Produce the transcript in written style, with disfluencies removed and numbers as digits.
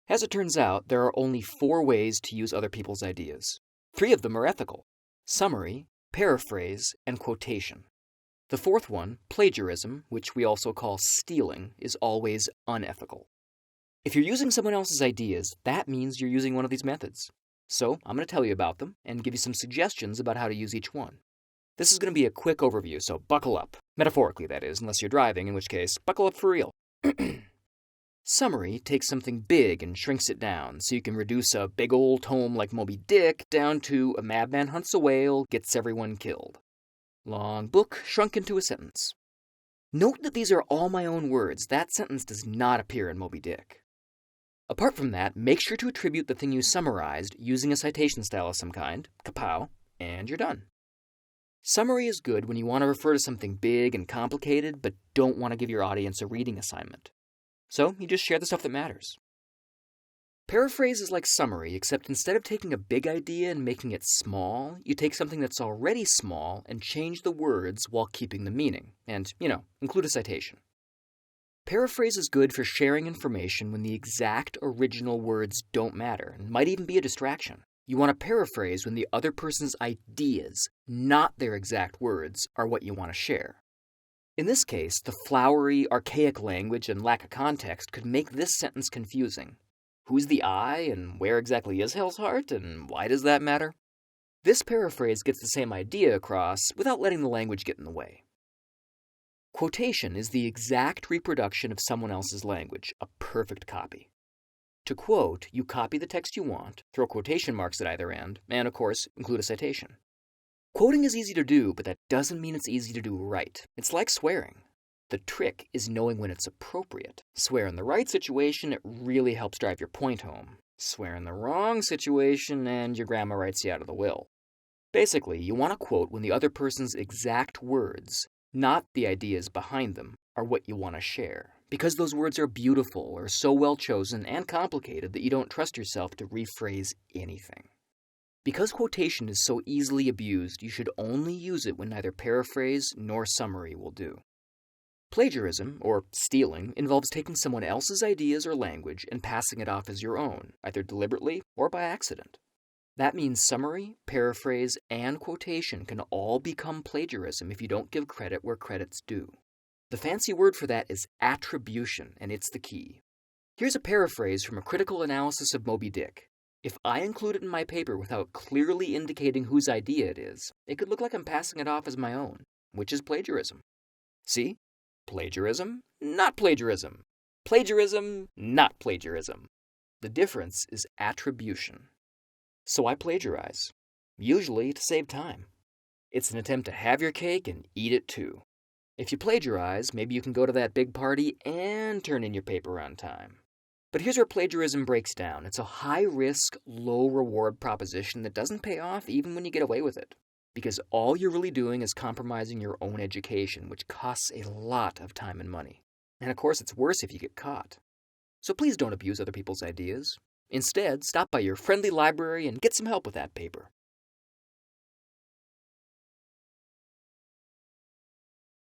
As it turns out, there are only 4 ways to use other people's ideas. 3 of them are ethical: summary, paraphrase, and quotation. The 4th one, plagiarism, which we also call stealing, is always unethical. If you're using someone else's ideas, that means you're using one of these methods. So I'm going to tell you about them and give you some suggestions about how to use each one. This is going to be a quick overview, so buckle up. Metaphorically, that is, unless you're driving, in which case, buckle up for real. Summary takes something big and shrinks it down, so you can reduce a big old tome like Moby Dick down to a madman hunts a whale, gets everyone killed. Long book shrunk into a sentence. Note that these are all my own words. That sentence does not appear in Moby Dick. Apart from that, make sure to attribute the thing you summarized using a citation style of some kind, kapow, and you're done. Summary is good when you want to refer to something big and complicated, but don't want to give your audience a reading assignment. So you just share the stuff that matters. Paraphrase is like summary, except instead of taking a big idea and making it small, you take something that's already small and change the words while keeping the meaning, and, include a citation. Paraphrase is good for sharing information when the exact original words don't matter and might even be a distraction. You want to paraphrase when the other person's ideas, not their exact words, are what you want to share. In this case, the flowery, archaic language and lack of context could make this sentence confusing. Who's the I, and where exactly is Hell's Heart, and why does that matter? This paraphrase gets the same idea across without letting the language get in the way. Quotation is the exact reproduction of someone else's language, a perfect copy. To quote, you copy the text you want, throw quotation marks at either end, and of course, include a citation. Quoting is easy to do, but that doesn't mean it's easy to do right. It's like swearing. The trick is knowing when it's appropriate. Swear in the right situation, it really helps drive your point home. Swear in the wrong situation, and your grandma writes you out of the will. Basically, you want to quote when the other person's exact words, not the ideas behind them, are what you want to share. Because those words are beautiful or so well chosen and complicated that you don't trust yourself to rephrase anything. Because quotation is so easily abused, you should only use it when neither paraphrase nor summary will do. Plagiarism, or stealing, involves taking someone else's ideas or language and passing it off as your own, either deliberately or by accident. That means summary, paraphrase, and quotation can all become plagiarism if you don't give credit where credit's due. The fancy word for that is attribution, and it's the key. Here's a paraphrase from a critical analysis of Moby Dick. If I include it in my paper without clearly indicating whose idea it is, it could look like I'm passing it off as my own, which is plagiarism. See? Plagiarism, not plagiarism. Plagiarism, not plagiarism. The difference is attribution. So I plagiarize, usually to save time. It's an attempt to have your cake and eat it too. If you plagiarize, maybe you can go to that big party and turn in your paper on time. But here's where plagiarism breaks down. It's a high-risk, low-reward proposition that doesn't pay off even when you get away with it. Because all you're really doing is compromising your own education, which costs a lot of time and money. And of course, it's worse if you get caught. So please don't abuse other people's ideas. Instead, stop by your friendly library and get some help with that paper.